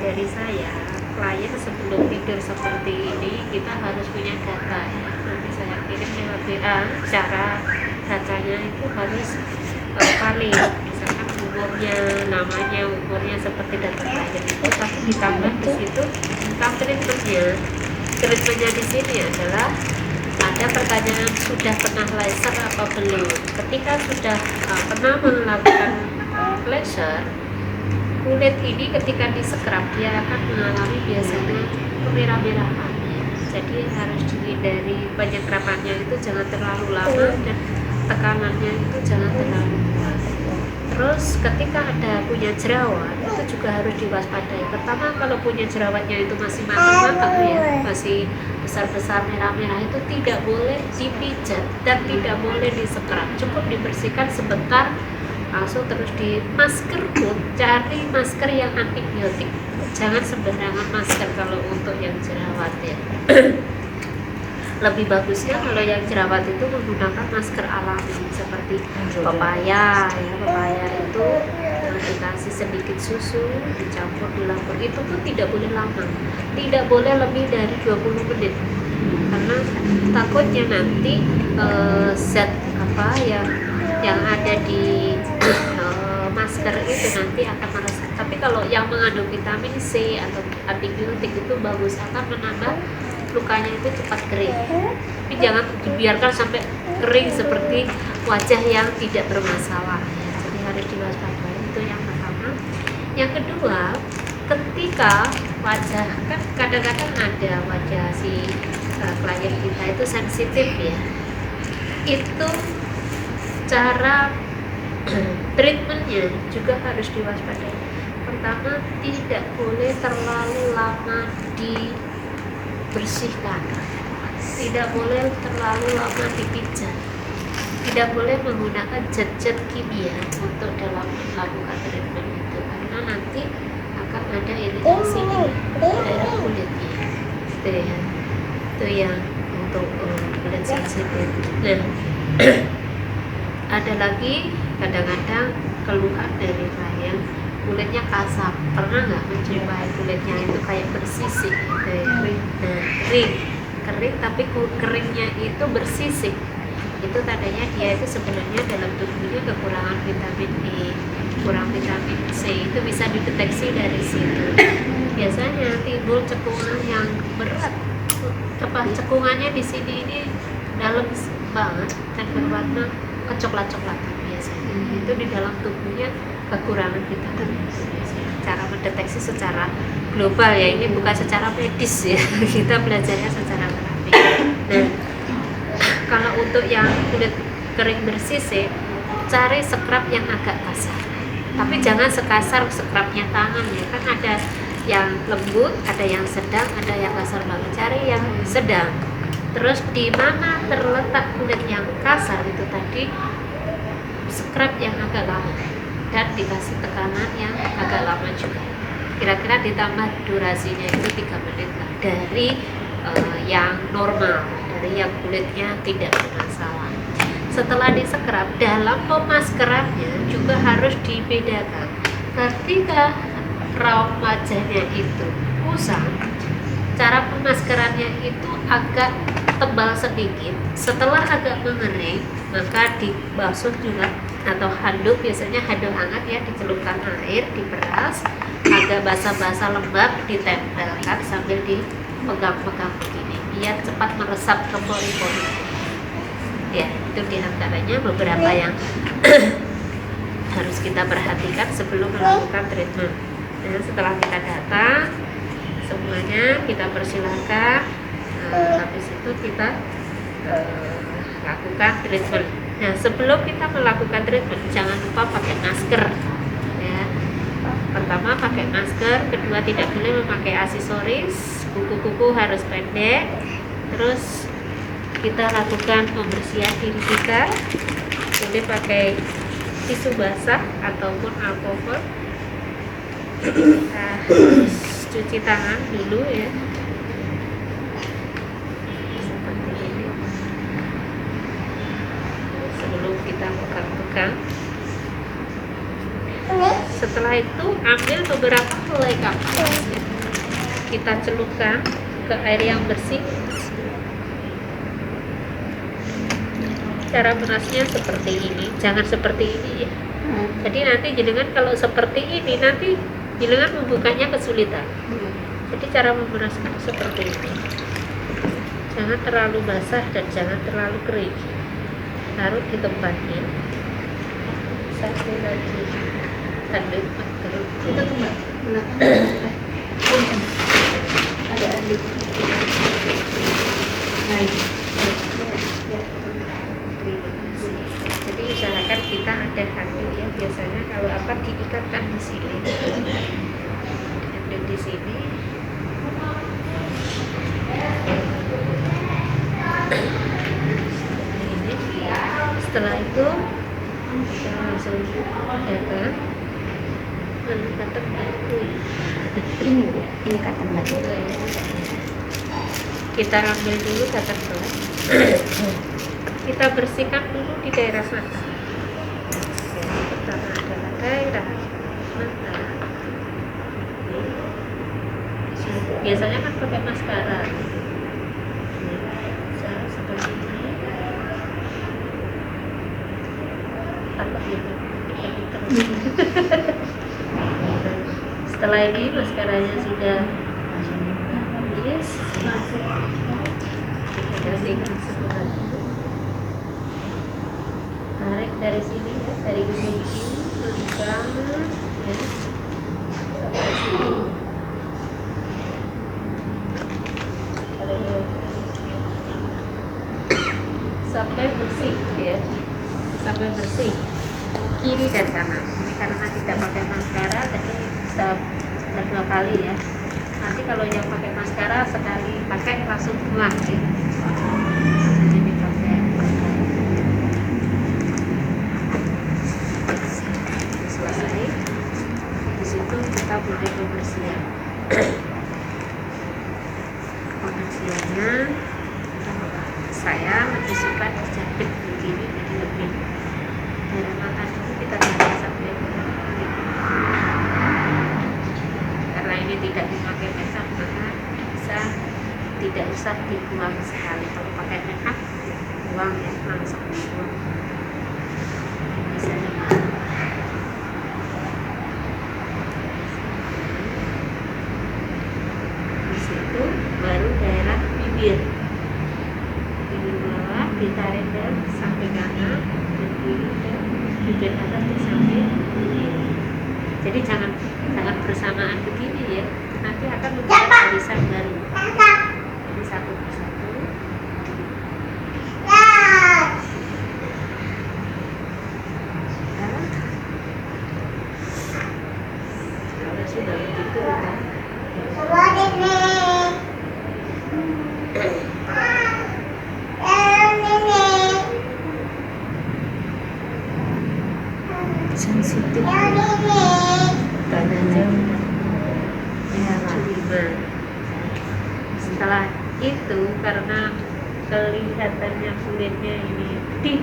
dari saya, klien sebelum tidur seperti ini kita harus punya data ya. Nanti saya kirim lewat WA, cara datanya itu harus valid, misalkan umurnya, namanya, umurnya seperti data klien itu, tapi ditambah di situ tentang treatmentnya di sini adalah ada pertanyaan sudah pernah laser apa belum. Ketika sudah pernah melakukan laser, kulit ini ketika disekrap dia akan mengalami biasanya kemerah-merahan. Jadi harus dihindari penyekrapannya itu jangan terlalu lama dan tekanannya itu jangan terlalu kuat. Terus ketika ada punya jerawat itu juga harus diwaspadai. Pertama, kalau punya jerawatnya itu masih matang-matang ya, masih besar-besar merah-merah, itu tidak boleh dipijat dan tidak boleh disekrap. Cukup dibersihkan sebentar, langsung terus di masker pun cari masker yang antibiotik. Jangan sembarangan masker kalau untuk yang jerawat ya. Lebih bagusnya kalau yang jerawat itu menggunakan masker alami seperti pepaya ya. Pepaya itu dikasih sedikit susu dicampur di lampu, itu pun tidak boleh lama, tidak boleh lebih dari 20 menit karena takutnya nanti zat apa yang ada di masker itu nanti akan meresap. Tapi kalau yang mengandung vitamin C atau antibiotik itu bagus, akan menambah lukanya itu cepat kering. Tapi jangan dibiarkan sampai kering seperti wajah yang tidak bermasalah ya. Jadi harus diwaspadai, itu yang pertama. Yang kedua, ketika wajah, kan kadang-kadang ada wajah si klien kita itu sensitif ya, itu cara treatmentnya juga harus diwaspadai. Pertama, tidak boleh terlalu lama dibersihkan, tidak boleh terlalu lama dipijat, tidak boleh menggunakan zat-zat kimia untuk dalam melakukan treatment itu, karena nanti akan ada iritasi di daerah kulitnya itu ya, itu yang untuk kulit sensitif. Nah ada lagi kadang-kadang keluhan dari klien kulitnya kasar. Pernah nggak menjumpai kulitnya itu kayak bersisik gitu ya? Nah, kering tapi keringnya itu bersisik, itu tandanya dia itu sebenarnya dalam tubuhnya kekurangan vitamin E, kurang vitamin C. Itu bisa dideteksi dari situ. Biasanya timbul cekungan yang berat, cekungannya di sini ini dalam banget dan berwarna kecoklat-coklatan biasanya. Itu di dalam tubuhnya kekurangan vitamin. Cara mendeteksi secara global ya, ini bukan secara medis ya, kita belajarnya secara terapi. Nah, kalau untuk yang kulit kering bersisik, cari scrub yang agak kasar, tapi jangan sekasar scrubnya tangan ya, kan ada yang lembut, ada yang sedang, ada yang kasar banget. Cari yang sedang. Terus di mana terletak kulit yang kasar itu tadi, scrub yang agak lama dan dikasih tekanan yang agak lama juga. Kira-kira ditambah durasinya itu 3 menit lah, dari yang normal, dari yang kulitnya tidak bermasalah. Setelah disekrap, dalam pemaskerannya juga harus dibedakan. Ketika raut wajahnya itu kusam, cara pemaskerannya itu agak tebal sedikit. Setelah agak mengering, maka dibasuh juga, atau handuk, biasanya handuk hangat ya, dicelupkan air, diperas, agak basah-basah lembab, ditempelkan sambil dipegang-pegang begini, biar cepat meresap ke pori-pori. Ya, itu diantaranya beberapa yang harus kita perhatikan sebelum melakukan treatment. Nah, setelah kita data semuanya, kita persilahkan, habis itu kita lakukan treatment. Nah, sebelum kita melakukan treatment, jangan lupa pakai masker ya. Pertama pakai masker, kedua tidak boleh memakai aksesoris, kuku-kuku harus pendek. Terus kita lakukan pembersihan diri kita, boleh pakai tisu basah ataupun alkohol. Kita harus cuci tangan dulu ya, seperti ini, sebelum kita pegang-pegang. Setelah Setelah itu ambil beberapa helai kapas, kita celupkan ke air yang bersih. Cara merasnya seperti ini, jangan seperti ini ya. Jadi nanti jenengan kalau seperti ini nanti jenengan membukanya kesulitan. Jadi cara memeraskan seperti ini, jangan terlalu basah dan jangan terlalu kering. Taruh di tempatnya. Satu lagi tanduk terus Kita tuh mbak ada adik. Baik. Terima kasih. Jadi usahakan kita ada handuk ya, biasanya kalau apa diikatkan di sini, diambil di sini. Ini. Setelah itu kita langsung adakan kata batu. Ini kata batu. Kita ambil dulu kata gelas. Kita bersihkan dulu di daerah mata. Yang pertama adalah daerah mata. Biasanya kan pakai maskara. Seperti ini. Tampak gitu. Setelah ini maskaranya sudah yes, kita bersihkan semua. Tarik dari sini ya, dari ujung ini terbang ya, sampai sini. Sampai bersih ya, sampai bersih kiri dan kanan. Ini karena tidak pakai maskara, jadi bisa berdua kali ya. Nanti kalau yang pakai maskara sekali pakai langsung buang ya. Jadi pakai selesai. Di situ kita mulai pembersihan. Pembersihannya saya lebih suka dijepit begini, jadi lebih daerah mata dulu kita jepit sampai karena ini tidak dipakai makeup, maka bisa tidak usah dibuang sekali. Kalau pakai makeup buang ya, langsung dibuang. Bisa di situ baru daerah bibir. Ditarik dan sampai kanan dan kiri dan bibir atas di samping kiri. Jadi jangan bersamaan begini ya, nanti akan membuat barisan baru. Jadi satu persatu. Kalau sudah begitu sensitif. Setelah itu karena kelihatannya kulitnya ini pedih,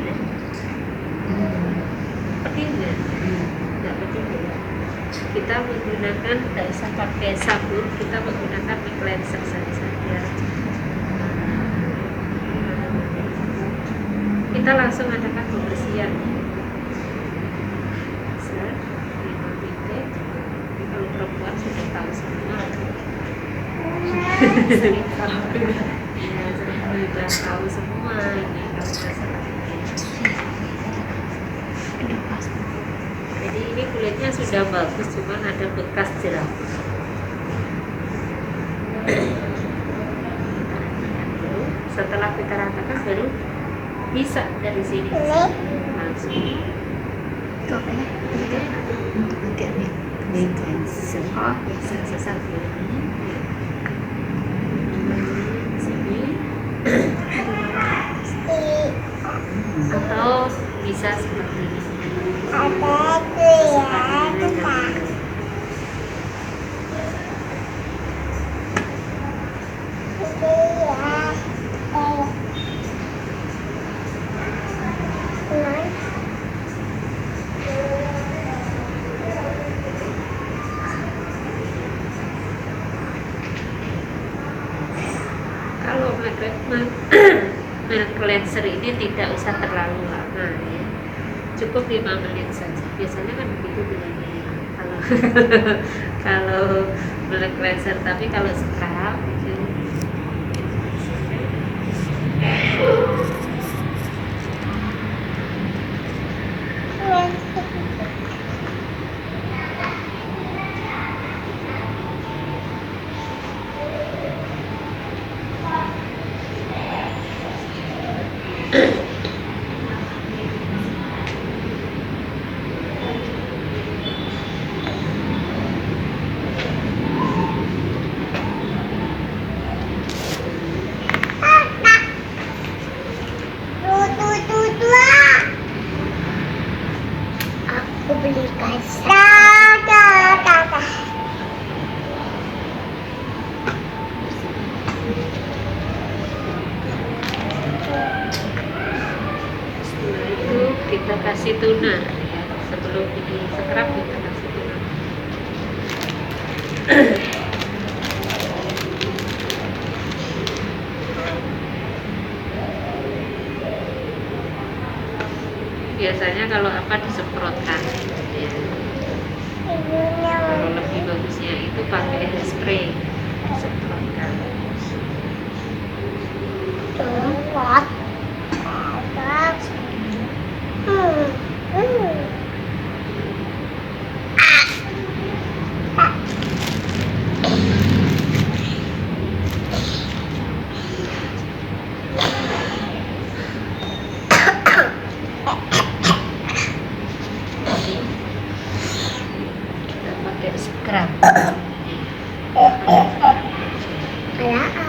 nggak pedih ya. Kita menggunakan, tidak usah pakai sabun, kita menggunakan mic cleanser saja. Kita langsung adakan pembersihan. Kalau perempuan sudah tahu semua. Sering tahu semua ini kalau masalah ini. Jadi ini kulitnya sudah bagus, cuman ada bekas jerawat. Setelah kita ratakan baru bisa dari sini langsung. Itu apa ya? Untuk nanti ambil cleanser. Oh, bisa sambil sini. Atau bisa seperti ini. milk cleanser ini tidak usah terlalu lama ya, cukup 5 menit saja. Biasanya kan begitu bilangnya kalau kalau milk cleanser, tapi kalau scrub itu Aku beli kasih. setelah itu kita kasih toner ya, sebelum ini scrub kita kasih toner. Biasanya kalau apa disemprotkan ya. Kalau lebih bagusnya itu pakai hairspray, disemprotkan. Tempat. Kita pakai scrub.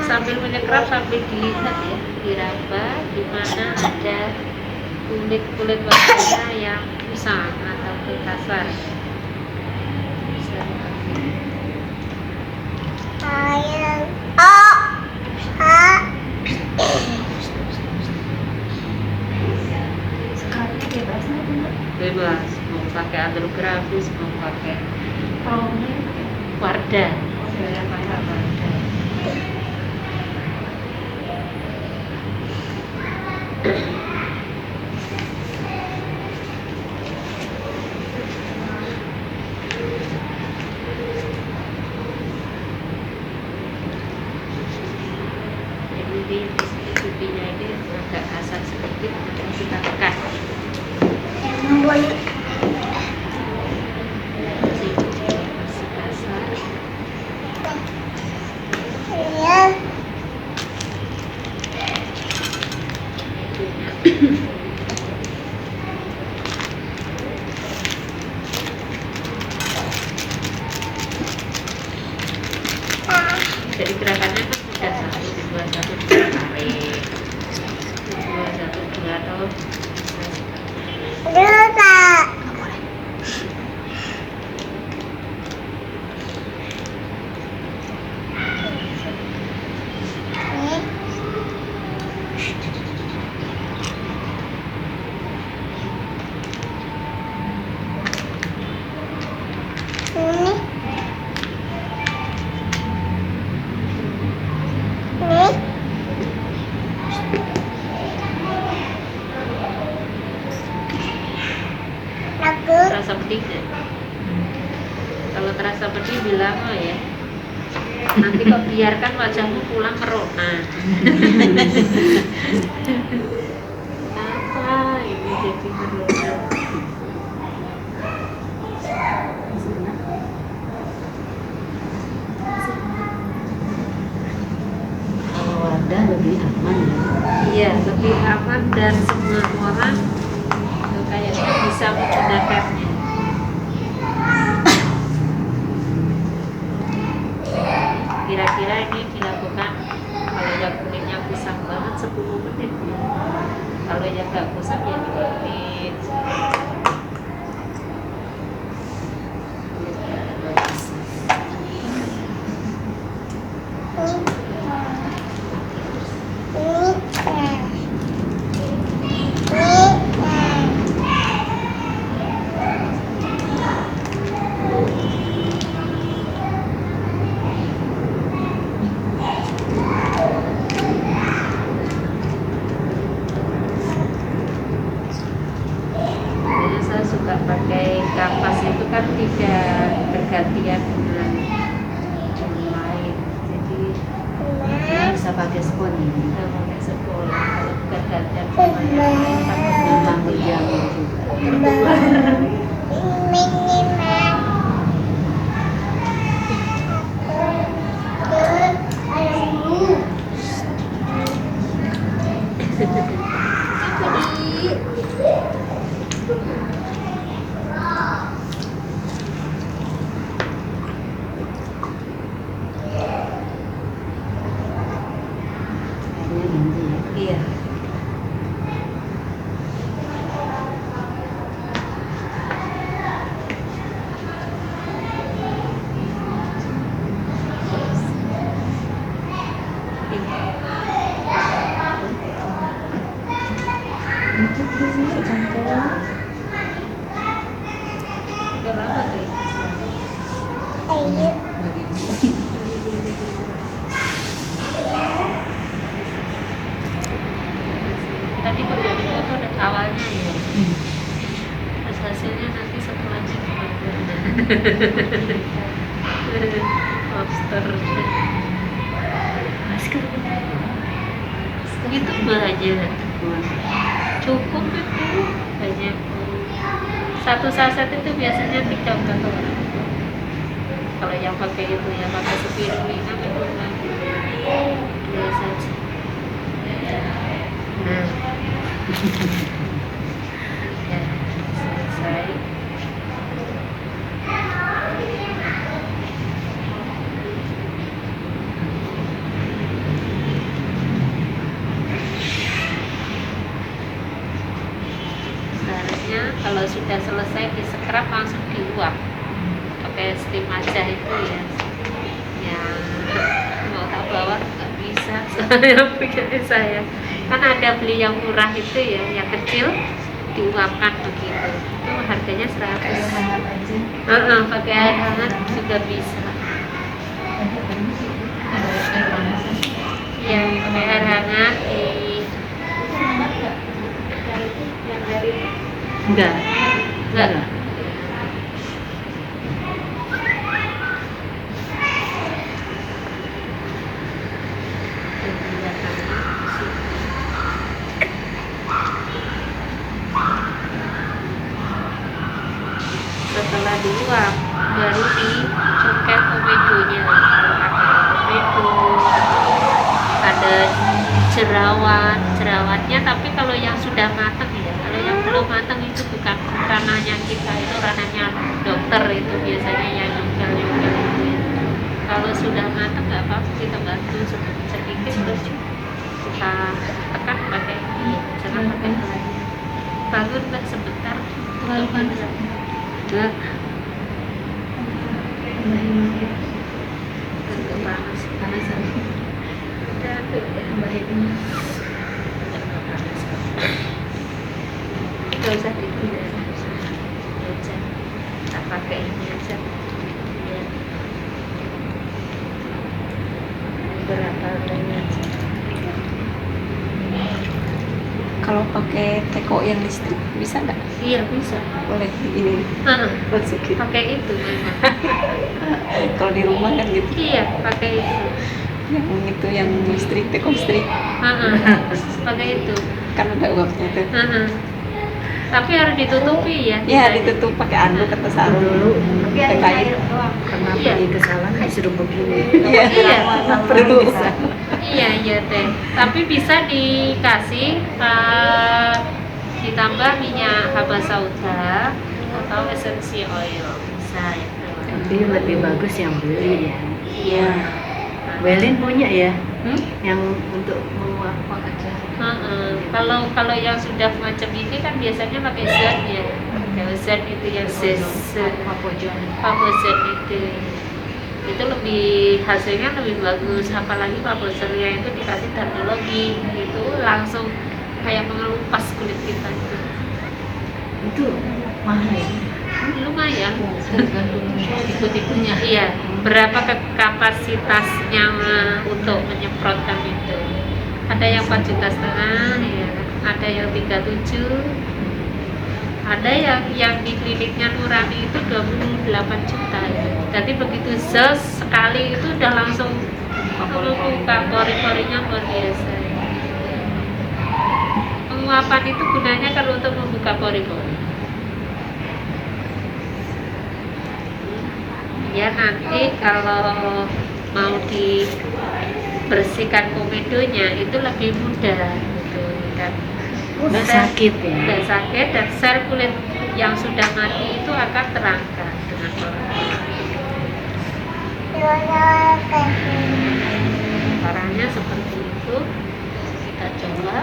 Sambil menyekrap sambil dilihat ya, diraba di mana ada kulit wajahnya yang kusam atau kasar. Bisa dipakai. Scrubnya bebas nggak, Bunda? Bebas, mau pakai agrografis, mau pakai Promnya Wardah. saya pakai apa? Jadi di sini pipinya ini agak kasar sedikit, dan kita tekan. Boleh. Masih kasar. Jadi gerakannya kan sudah 1, 2, 1, 2 tarik, 2, 1, 2 atau terasa pedih nggak? Kalau terasa pedih bilang oh ya. Nanti kok biarkan wajahmu pulang merona. Apa ini jadi merona? Kalau Wardah lebih aman ya. Iya, lebih aman dan semua orang kayaknya bisa menggunakannya. Kira-kira ini dilakukan kalau yang kulitnya kusam banget 10 menit. Kalau yang nggak kusam ya 2 menit. pakai spon ini. Nggak pakai sekolah, kalau bukan dandan sama yang lain pakai Memang berjamur juga. Kayaknya ganti ya. Iya. Udah lama tuh ya? Tadi baru foto ada awalnya ya. Terus hasilnya nanti setelahnya gimana? Poster. Masker. Itu banyak. Cukup itu banyak. Satu saset itu biasanya 3-4 orang. Kalau yang pakai itu ya pakai spirulina memang biasa aja. Nah, ya selesai. Seharusnya kalau sudah selesai di scrub langsung diuap pakai steam aja itu ya. Yang mau tak bawa nggak bisa saya pikirnya saya kan ada beli yang murah itu ya, yang kecil diuapkan begitu. Itu harganya 100. Pakai air hangat juga bisa. Iya, pakai air hangat di yang dari Enggak. enggak. Setelah diuap baru dicungkil komedonya. Komedo ada jerawatnya, tapi kalau yang sudah matang ya, kalau yang belum matang itu bukan ranahnya kita, itu ranahnya dokter, itu biasanya yang nyungkil itu ya. Kalau sudah matang nggak apa-apa, kita bantu sedikit terus kita tekan pakai ini, jangan pakai lagi. Bangun mbak sebentar, terlalu panas. Enggak. Agak panas. Udah tuh ya, baik. Gak usah dipindah, aja. Tak pakai ini aja. Ya. Berapa banyak aja. Kalau pakai teko yang listrik bisa nggak? Iya bisa. Boleh ini masukin. Pakai itu memang. Kalau di rumah kan gitu. Iya, pakai itu. Yang listrik, teko listrik. Pakai itu. Kan ada uapnya tuh. Tapi harus ditutupi ya. Ya ditutup pakai anduk atau sarung dulu. Tapi Pakai kain. Kenapa Iya. ini kesalahan disuruh begini? Iya. Iya. Perlu. Iya teh. Tapi bisa dikasih ditambah minyak haba sauda atau esensi oil, bisa itu. Tapi lebih bagus yang beli ya. Iya. Welin punya ya, Hmm? yang untuk menguap aja. Kalau yang sudah macam ini kan biasanya pakai zat ya. Pakai zat itu yang Papozen itu lebih hasilnya lebih bagus, apalagi Papozennya itu dikasih teknologi itu langsung kayak mengelupas kulit kita itu. Itu mahal ya. Lumayan. Tergantung Tipe-tipenya iya. Berapa kapasitasnya untuk menyemprotkan itu? Ada yang 4,5 juta ya, ada yang 37, ada yang di kliniknya Nurani itu 28 juta ya. Jadi begitu sekali itu udah langsung membuka pori-porinya luar biasa. Penguapan itu gunanya kalau untuk membuka pori-pori. Ya nanti kalau mau dibersihkan komedonya itu lebih mudah gitu kan. Nggak sakit ya? Nggak sakit, dan sel kulit yang sudah mati itu akan terangkat dengan caranya seperti itu. Kita coba.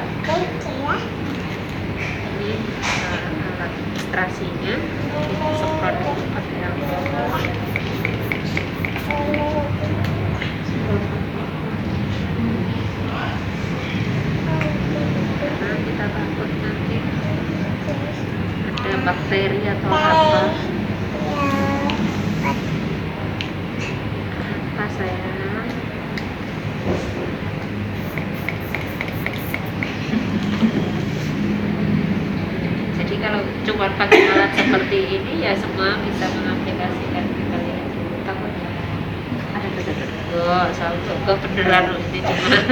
Ini alat ekstrasinya, kita semprot dulu pakai alkohol. Karena kita takut nanti ada bakteri atau apa sayang. Jadi kalau cuma pakai alat seperti ini ya semua bisa mengaplikasikan. Kita lihat dulu takutnya ada gue beneran loh ini cuma nah,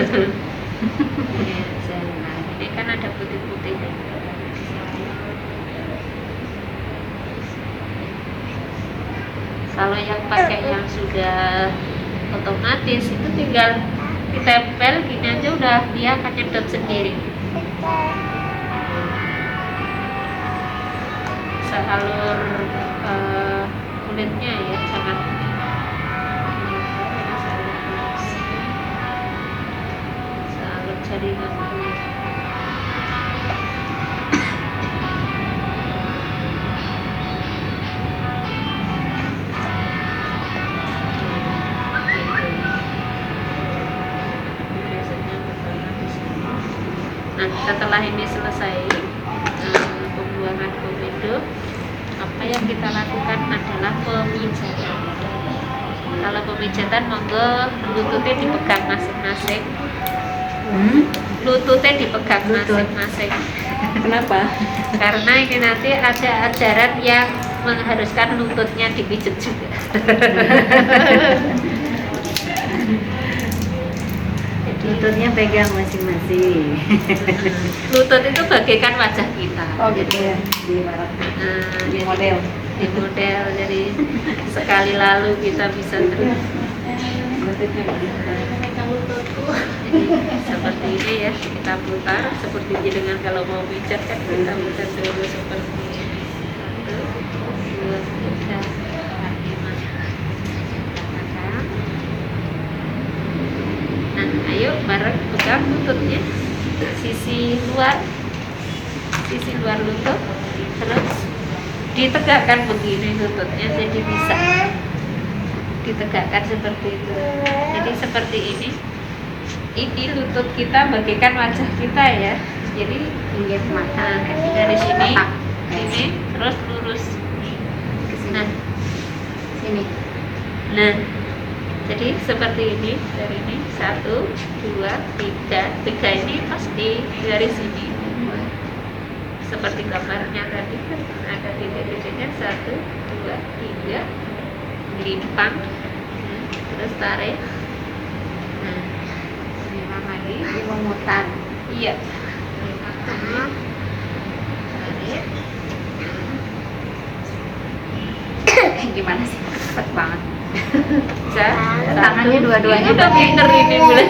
ini kan ada putih-putihnya. Kalau yang pakai yang sudah otomatis itu tinggal ditempel gini aja udah dia akan nyedot sendiri. Sealur kulitnya ya sangat sealur jaringan kulit. Nah, setelah ini selesai pembuangan komedo, apa yang kita lakukan adalah pemijatan. Kalau pemijatan, monggo lututnya dipegang masing-masing. Lututnya dipegang masing-masing. Kenapa? Karena ini nanti ada ajaran yang mengharuskan lututnya dipijet juga. Lututnya pegang masing-masing. Lutut itu bagaikan wajah kita. Oh gitu ya, di barat. Di model. Di model, jadi sekali lalu kita bisa terus. Lututnya begitu. Jadi seperti ini ya, kita putar seperti dengan kalau mau pijat kan kita putar dulu seperti ini. 1, 2, 3, 4, 5. Nah, ayo bareng pegang lututnya, sisi luar lutut, terus ditegakkan begini lututnya, jadi bisa ditegakkan seperti itu. Jadi seperti ini lutut kita bagaikan wajah kita ya. Jadi Pinggir mata. dari sini, ini terus lurus. Nah, Sini. nah, jadi seperti ini, dari ini 1, 2, 3 ini pasti dari sini. Seperti gambarnya tadi kan ada titik-titiknya 1, 2, 3, limpang, terus tarik. Nah, limpang lagi, Memutar. iya, limpang lagi, tarik. Gimana sih? Cepet banget. Tangannya dua-duanya udah pinter ini bulan.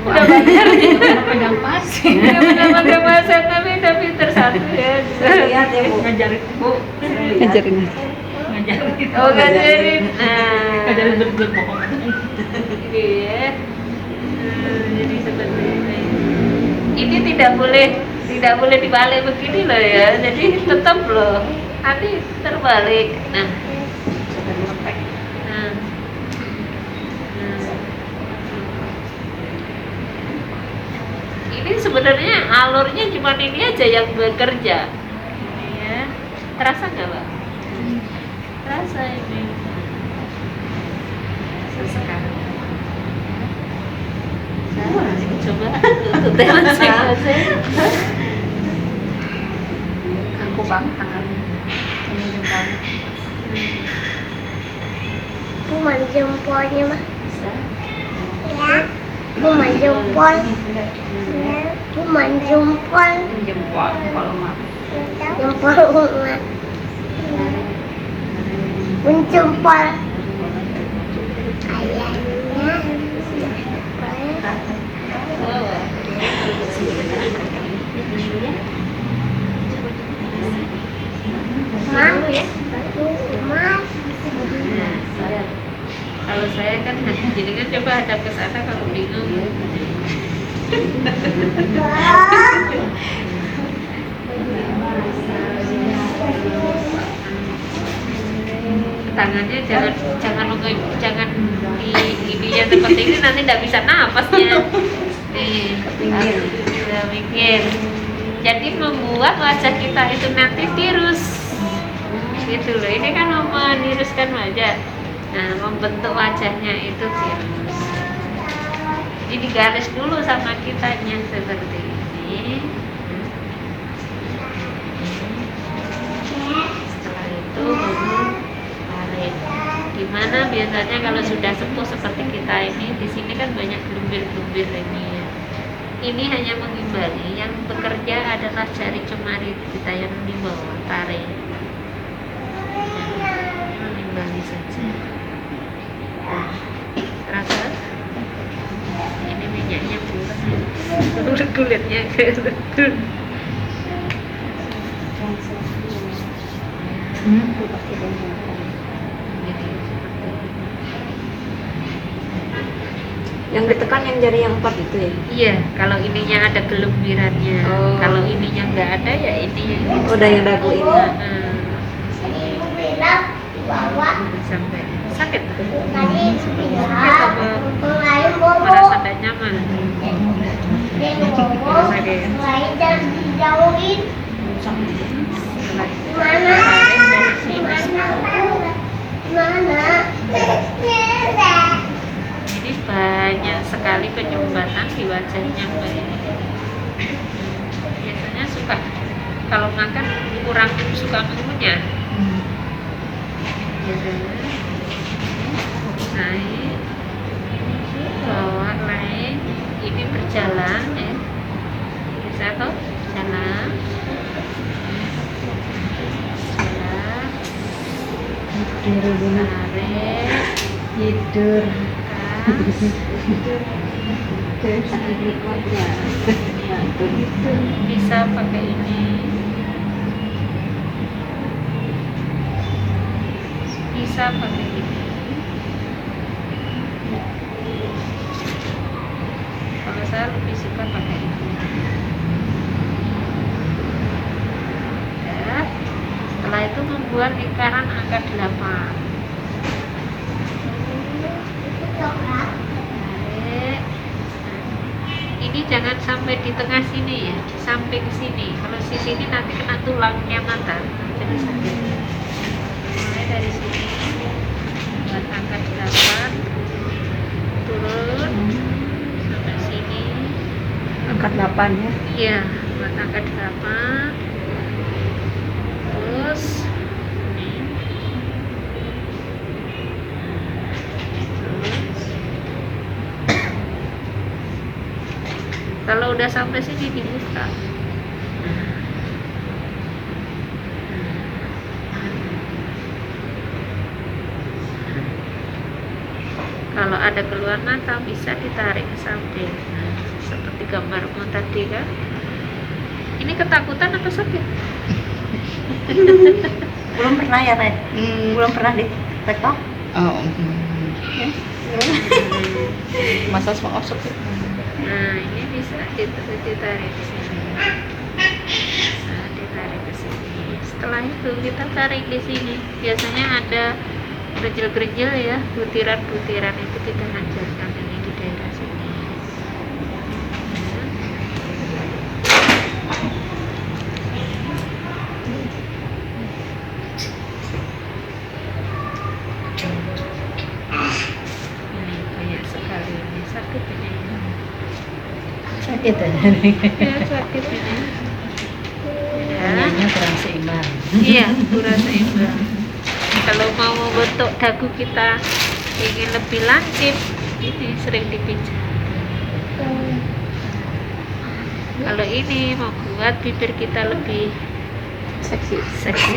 Udah pinter pegang pas. udah pakai masak tapi udah pinter satu ya. Lihat ya Bu. Ngajarin Bu. Ngajarin. Ngajarin. Oh ngajarin. Nah, Ngajarin berbohong. iya. Jadi seperti ini. Ini tidak boleh dibalik begini loh ya. Jadi tetap loh. Nanti terbalik. Nah. Nah. Ini sebenarnya alurnya cuma ini aja yang bekerja. Ini ya. Terasa nggak, Pak? Terasa ini. Sekarang. Coba tutupnya masing-masing. Kaku banget tangannya. Ini jempolnya. Cuma jempolnya mah. Bisa. Cuma jempol. Cuma jempol. Jempol kalau mah. Jempol umat. Menjempol. Ayahnya. Mas. Kalau saya kan jadi kan coba hadap ke sana kalau bingung. Tangannya jangan di ininya seperti ini, nanti tidak bisa napasnya. Nih, bisa mikir. Jadi membuat wajah kita itu nanti tirus. Gitu loh. Ini kan meniruskan wajah. Nah, membentuk wajahnya itu tirus. Jadi digaris dulu sama kitanya seperti ini. Setelah itu baru tarik. Gimana biasanya kalau sudah sepuh seperti kita ini, di sini kan banyak gelumbir-gelumbir ini ya. Ini hanya mengimbangi, yang bekerja adalah jari jemari kita yang di bawah, tarik. Mengimbangi saja. Terasa? Ini minyaknya bulat, kulitnya gitu. Yang ditekan yang jari yang 4 itu ya? Iya, kalau ininya ada gelumbirannya. Oh. Kalau ininya nggak ada ya ini yang Udah yang dagu ini. Ibu bilang di bawah. Sampai sakit. Tadi bilang mulai bobo. Merasa tidak nyaman. Dia ngomong, mulai jangan dijauhin. Mana? Ini banyak sekali penyumbatan di wajahnya Mbak ini. Biasanya suka kalau makan kurang suka mengunyah. Naik, bawa naik, ini berjalan ya. Bisa toh jalan. Tarik, Tidur. bisa pakai ini, bisa pakai ini. Kalau saya lebih suka pakai ini. Ya. Setelah itu membuat lingkaran angka 8. Tarik. Ini jangan sampai di tengah sini ya, sampai ke sini. Kalau di sini nanti kena tulangnya mata, jadi sakit. Mulai dari sini, buat angka 8, turun sampai sini. Angkat 8 ya? Iya, buat angka 8. Terus ini. Kalau udah sampai sini dibuka. Kalau ada keluar mata bisa ditarik ke samping. Seperti gambarmu tadi kan. Ini ketakutan apa sakit? Belum pernah ya, Teh? Belum pernah di TikTok? Oh. Masa semua sakit. Nah, ini bisa ditarik ke sini. Bisa ditarik ke sini. Setelah itu kita tarik di sini. Biasanya ada gerejil-gerejil ya, butiran-butiran itu kita hancurkan ini di daerah sini. Ini banyak sekali ini sakit ini. Sakit ya? Ya, sakit ini. Ya. Kayaknya kurang seimbang. Iya, kurang seimbang. Kalau mau membentuk dagu kita ingin lebih lancip, ini sering dipijat. Kalau ini mau buat bibir kita lebih Seksi. seksi,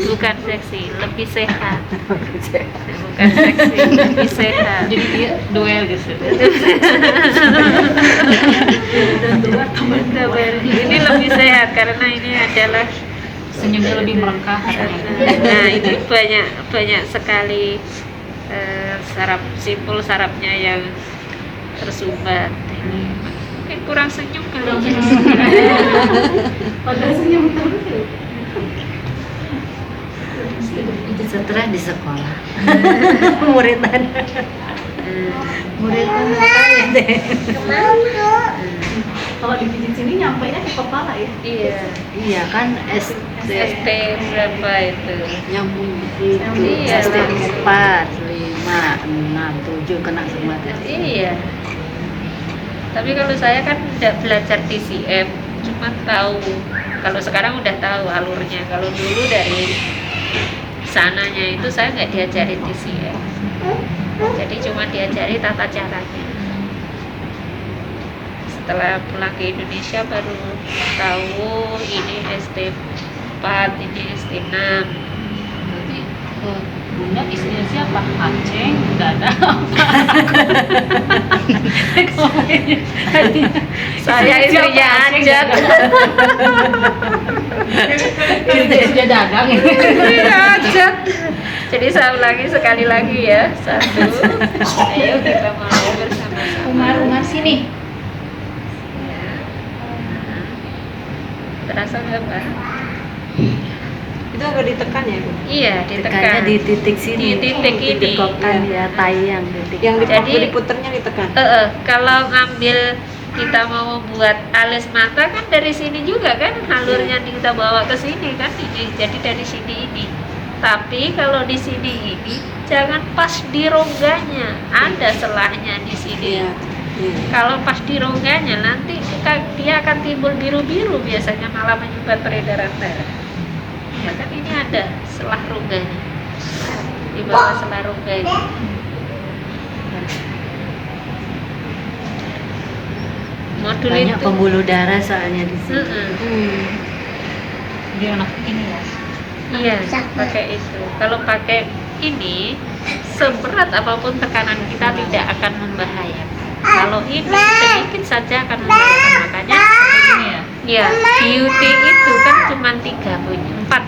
bukan seksi, lebih sehat. Bukan seksi, lebih sehat. Jadi dia duel gitu. Ini lebih sehat karena ini adalah Senyumnya lebih merengkah. nah ini banyak sekali simpul sarafnya yang tersumbat. Ini mungkin kurang senyum kali ya. Pada senyum terus. Setelah di sekolah murid-murid kaya deh. Kemana? Kalau dipijit sini nyampe nya ke kepala ya. Iya, Iya kan SD ST berapa itu? nyambung Iya. SD 4, 5, 6, 7 kena semua tuh. Iya. Tapi kalau saya kan tidak belajar TCM, cuma tahu. Kalau sekarang udah tahu alurnya. Kalau dulu dari sananya itu saya nggak diajari TCM. Jadi cuma diajari tata caranya. Setelah pulang ke Indonesia baru tahu ini SD 4, ini SD 6. Berarti Bunda istrinya siapa? Aceh, nggak ada. Saya istrinya Ajat. Dia dagang ya. Iya, Ajat. Jadi saya ulangi sekali lagi ya. 1. Ayo kita mau bersama-sama. Umar sini. Ya. Terasa nggak, Pak? Itu agak ditekan ya, Bu? Iya, Tekannya ditekan. di titik sini. Di titik ini. Didekokkan ya, tayang titik. Yang Jadi- diputernya ditekan. Kalau ngambil kita mau membuat alis mata kan dari sini juga kan alurnya kita bawa ke sini kan ini. Jadi dari sini ini. Tapi kalau di sini ini jangan pas di rongganya, ada selahnya di sini. Iya. Iya. Kalau pas di rongganya nanti dia akan timbul biru-biru biasanya malah menyumbat peredaran darah. Ya kan ini ada selah rongganya. Di bawah selah rongga ini. Modul Banyak itu. pembuluh darah soalnya di sini. Mm-mm. Dia anak ini ya. Iya, pakai itu. Kalau pakai ini, seberat apapun tekanan kita tidak akan membahayakan. Kalau ini sedikit saja akan membahayakan. Makanya Ini ya. ya beauty itu kan cuma 4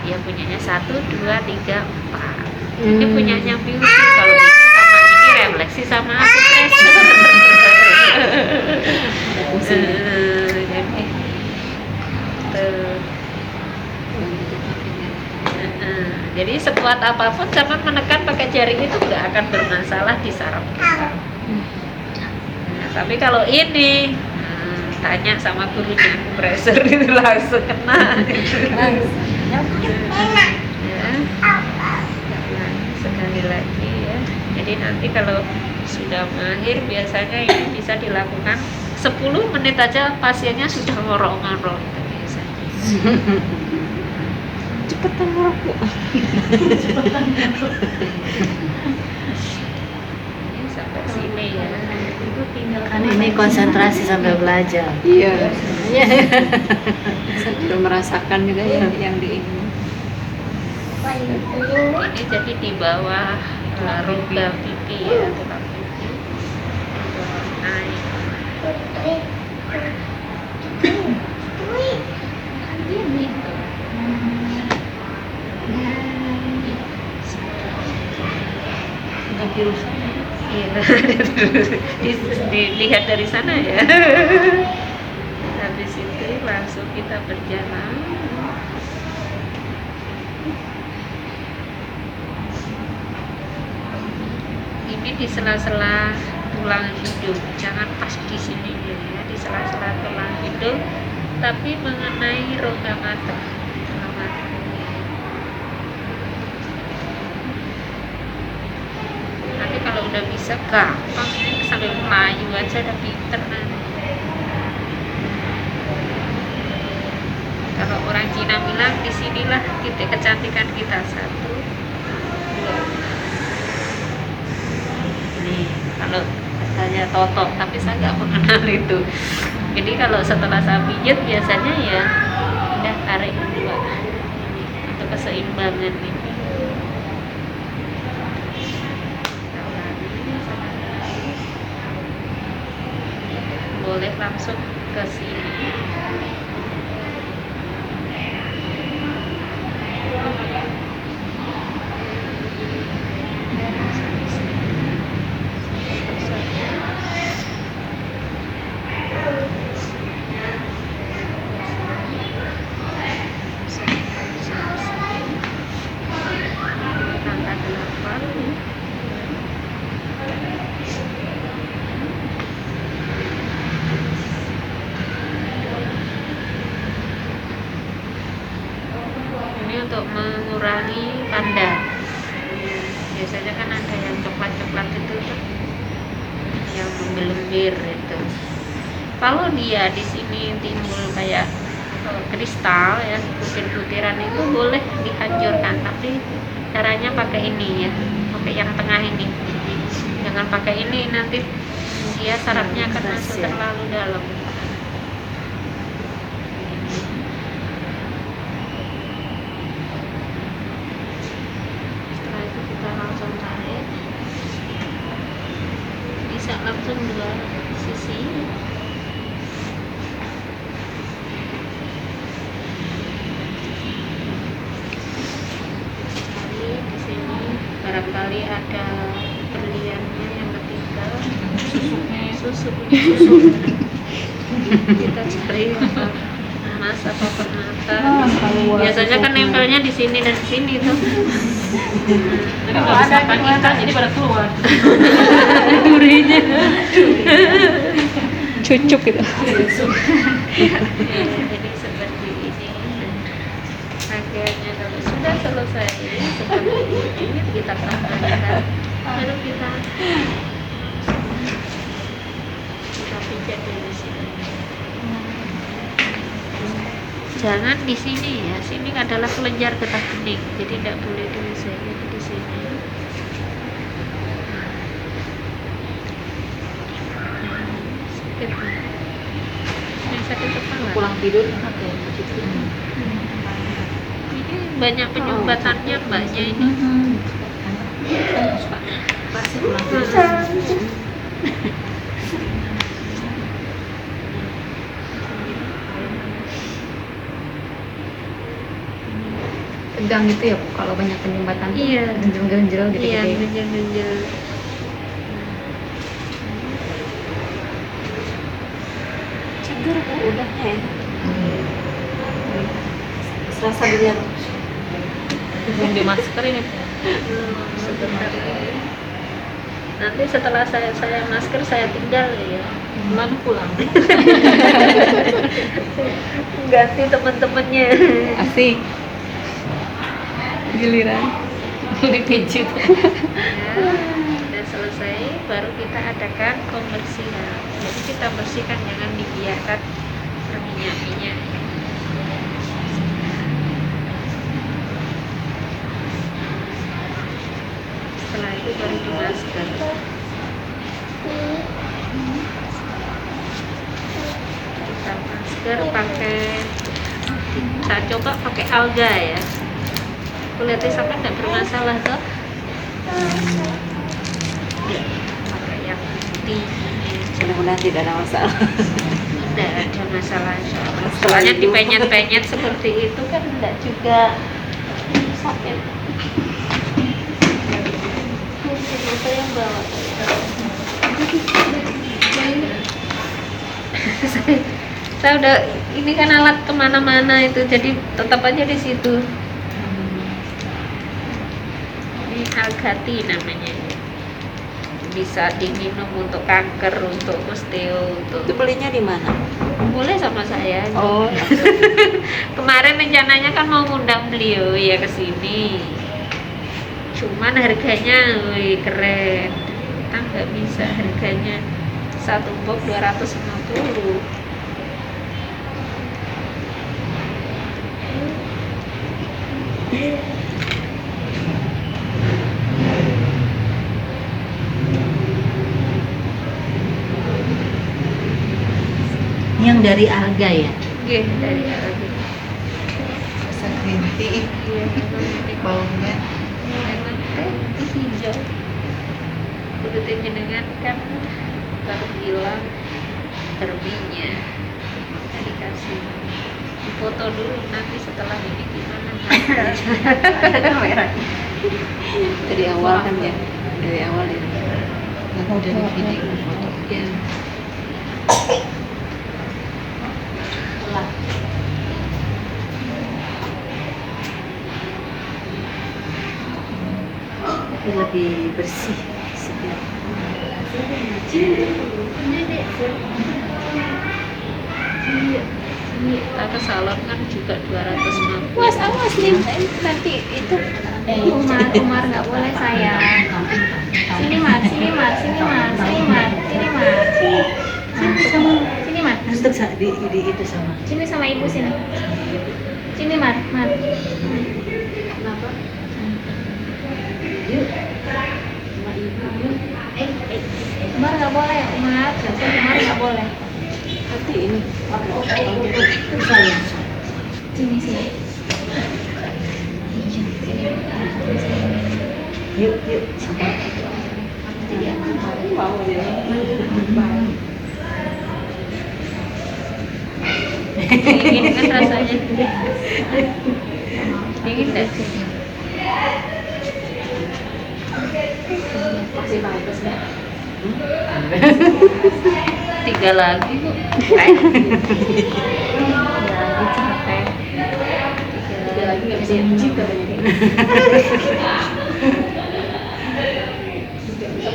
ya punyanya 1, 2, 3, 4. Ini punyanya beauty. Kalau ini sama ini refleksi sama akupressor. Jadi tuh. Jadi sekuat apapun jangan menekan pakai jari itu nggak akan bermasalah di saraf kita. Nah, tapi kalau ini tanya sama gurunya akupressor itu langsung kena. Ya. Sekali lagi ya. Jadi nanti kalau sudah mahir biasanya ini bisa dilakukan 10 menit aja pasiennya sudah ngorok-ngorok gitu biasanya. Cepetan ngorok, Bu. Ini sampai sini ya. Itu tinggal Kan ini konsentrasi sambil belajar. Iya. Saya belum merasakan juga yang di ini. ini jadi di bawah rongga pipi ya, tulang pipi. Di bawah naik. Ini tuh. Nggak virus. Iya, dilihat dari sana ya. Habis itu langsung kita berjalan. Ini di sela-sela tulang hidung, jangan pas di sini ya, di sela-sela tulang hidung, tapi mengenai rongga mata. Tulang mata. Nanti kalau udah bisa gampang ini sambil melayu aja udah pinter nanti. Kalau orang Cina bilang disinilah titik kecantikan kita 1, 2. Nih, kalau katanya totok, tapi saya nggak mengenal itu. Jadi kalau setelah saya pijat biasanya ya udah tarik dua untuk keseimbangan ini. Boleh langsung ke sini. Angka 8. Ini untuk mengurangi panda. Biasanya kan ada yang coklat-coklat itu kan, yang menggelembir itu. Kalau dia di sini timbul kayak kristal ya, butir-butiran itu boleh dihancurkan, tapi caranya pakai ini ya, pakai yang tengah ini. Jangan pakai ini, nanti dia sarapnya akan masuk terlalu dalam. Setelah itu kita langsung tarik, bisa langsung dua sisi. Di sini barangkali ada berliannya yang ketiga, susuk kita cari apa emas apa permata. Biasanya kan nempelnya di sini dan sini tuh. Jadi kalau ada ikan jadi pada keluar. Durinya cucuk gitu. Ya, jadi seperti ini. Rangkaiannya kalau sudah selesai seperti ini kita kembalikan, baru kita pijat dari sini. Jangan di sini ya, sini adalah kelenjar getah bening, jadi tidak boleh di sini. Sakit. Ini sakit kepala. Pulang tidur enak ya begitu. Ini banyak penyumbatannya mbaknya ini. Pasti pulang tidur. Tegang gitu ya Bu, kalau banyak penyumbatan tuh Iya. genjel-genjel gitu Iya, gitu. genjel-genjel. Seger Bu udahnya ya. Serasa dilihat. Belum di masker ini. Sebentar lagi. Nanti setelah saya masker saya tinggal ya. Lalu pulang. Ganti teman-temannya. Asik. Giliran. Dipijit. Ya, sudah selesai, baru kita adakan pembersihan. Jadi kita bersihkan, jangan dibiarkan berminyak-minyak. Setelah itu baru dimasker. Kita masker pakai, saya coba pakai alga ya. Kulitnya sampai tidak bermasalah toh. Pakai yang putih. Mudah-mudahan tidak ada masalah. Tidak ada masalah insya Allah. Soalnya dipenyet-penyet seperti itu kan tidak juga sakit. Saya bawa. Saya udah, ini kan alat kemana-mana itu, jadi tetap aja di situ. Ini Algati namanya. Bisa diminum untuk kanker, untuk osteo, Itu untuk belinya di mana? boleh sama saya. Oh, Kemarin rencananya kan mau ngundang beliau ya ke sini. Cuman harganya wih, keren. Kita nggak bisa, harganya satu box 250. Memang dari alga ya? Nggih, dari alga. Rasa green tea. Iya, memang ini Baunya memang teh hijau. Kulitnya jenengan kan baru hilang terbinya. Maka dikasih foto dulu, nanti setelah ini gimana. kamera. Dari awal kan ya? Dari awal ya? Dari video foto. Ya. Tapi lebih bersih segar. Kita ke salon kan juga 250. Was awas nih, nanti itu Umar nggak boleh sayang. Sini Mar, sini Mar, sini Mar, sini Mar, sini Mar, sini sama, sini Mar, Untuk di itu sama. sini sama ibu sini, sini Mar, Mar. Kenapa? Umar nggak boleh, Umar nggak boleh. Hati ini. Sini sini. Yuk, yuk. Sama. Mau ya. Dingin kan rasanya. Dingin nggak? Masih bagus nggak? 3 lagi kok. Tiga lagi nggak bisa nyuci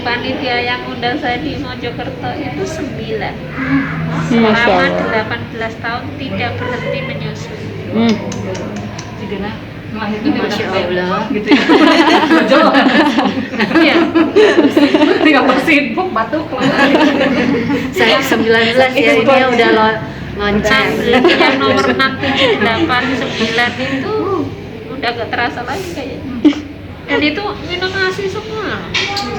Panitia yang undang saya di Mojokerto itu 9. Selama 18 tahun tidak berhenti menyusui. Masya Allah. gitu ya. Iya. Tinggal bersibuk batuk. Saya 19 ya, ini udah loncat. Yang nomor 678 itu udah gak terasa lagi kayaknya. Dan itu minum ASI semua.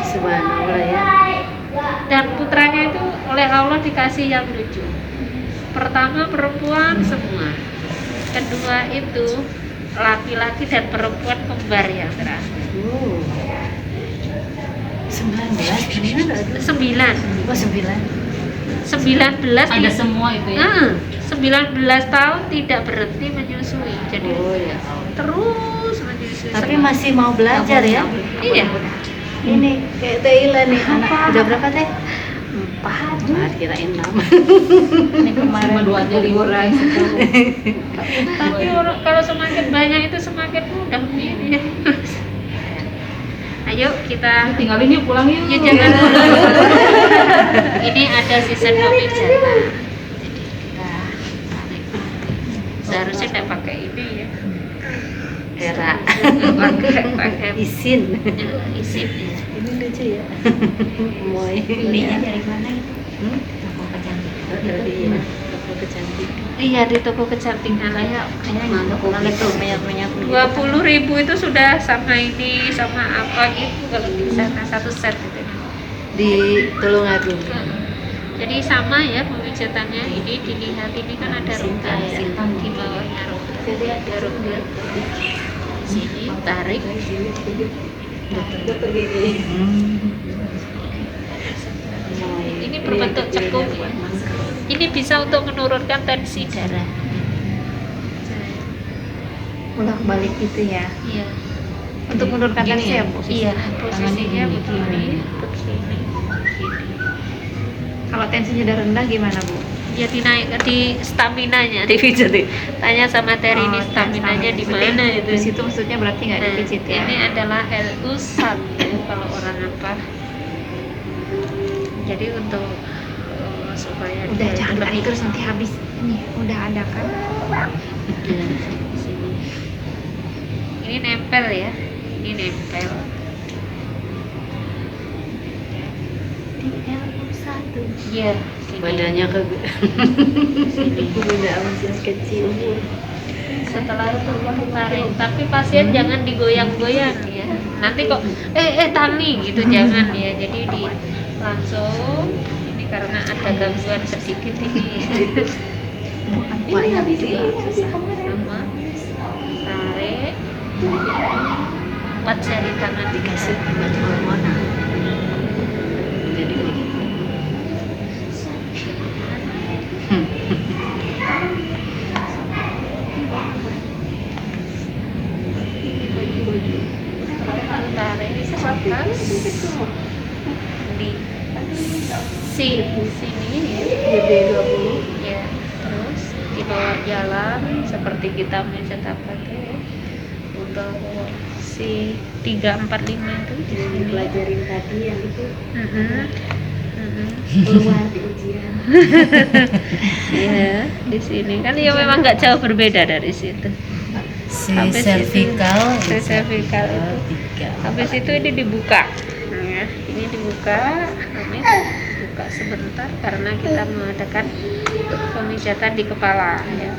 Subhanallah ya. Dan putranya itu oleh Allah dikasih yang lucu. Pertama perempuan semua. Kedua itu laki-laki dan perempuan kembar yang terakhir. 19, benar ada. 9. Oh 9. 19 Ada semua itu ya. 19 tahun tidak berhenti menyusui. Jadi Oh ya. terus menyusui. Tapi masih mau belajar ya? Iya. Ini kayak Taila nih, anak udah berapa teh? 4 kirain 6. Ini kemarin cuma 2 aja liburan. Tapi kalau semakin banyak itu semakin mudah ini. Ayo kita Tinggalin yuk, pulang yuk. ya jangan dulu. Ini ada season pemijatan. Jadi kita seharusnya tidak pakai ini ya. Era pakai isin. isin ya. Ini lucu ya. Moy. Belinya dari mana itu? Toko kecantikan. Toko kecantikan. Iya di toko kecantikan lah ya. Mana tuh minyak-minyak 20.000 itu sudah sama ini sama apa gitu kalau di sana satu set gitu. di Tulungagung. Jadi sama ya pemijatannya ini dilihat ini kan ada rongga ya di bawahnya rongga. Jadi ada rongga. Sini tarik. Ini berbentuk cekung ya. Ini bisa untuk menurunkan tensi darah. Bolak balik gitu ya. Iya. Untuk menurunkan Gini tensi ya? ya, Bu? Iya, posisinya Tangannya begini, gini. begini. Kalau tensinya udah rendah gimana, Bu? Ya dinaik di stamina-nya dipijat. Tanya sama Terry ini Oh, stamina-nya di mana itu. Di situ maksudnya berarti nggak Nah, dipijit ya? ini adalah LU1 ya, kalau orang apa. Jadi untuk supaya Udah dia jangan lebih- tarik terus nanti habis. Nih, udah ada kan? di sini. Ini nempel ya. Ini nempel. Di LU1. Iya, sini. Badannya ke Sini. udah masih kecil. Setelah itu tarik, tapi pasien jangan digoyang-goyang ya. Nanti kok Tani gitu jangan ya. Jadi di langsung ini karena ada gangguan sedikit ini Maknya di sini. Sama tarik 4 jari tangan Dikasih baju hormonal. Jadi begitu. tarik misalkan di sini ya, terus dibawa jalan seperti kita mencetak ya, untuk si 345 itu di Yang sini. dipelajarin tadi yang itu Keluar di ujian. Ya, di sini kan ya memang nggak jauh berbeda dari situ. Si Habis cervical, itu, si cervical itu. 3. Habis itu ini dibuka. Ya, ini dibuka, kami buka sebentar karena kita mengadakan pemijatan di kepala. Ya.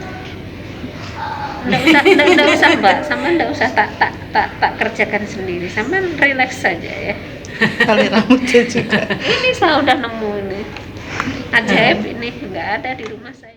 Nggak usah Mbak, sama nggak usah tak kerjakan sendiri, sama relax saja ya. Kali rambutnya juga. Ini saya udah nemu ini, ajaib ini nggak ada di rumah saya.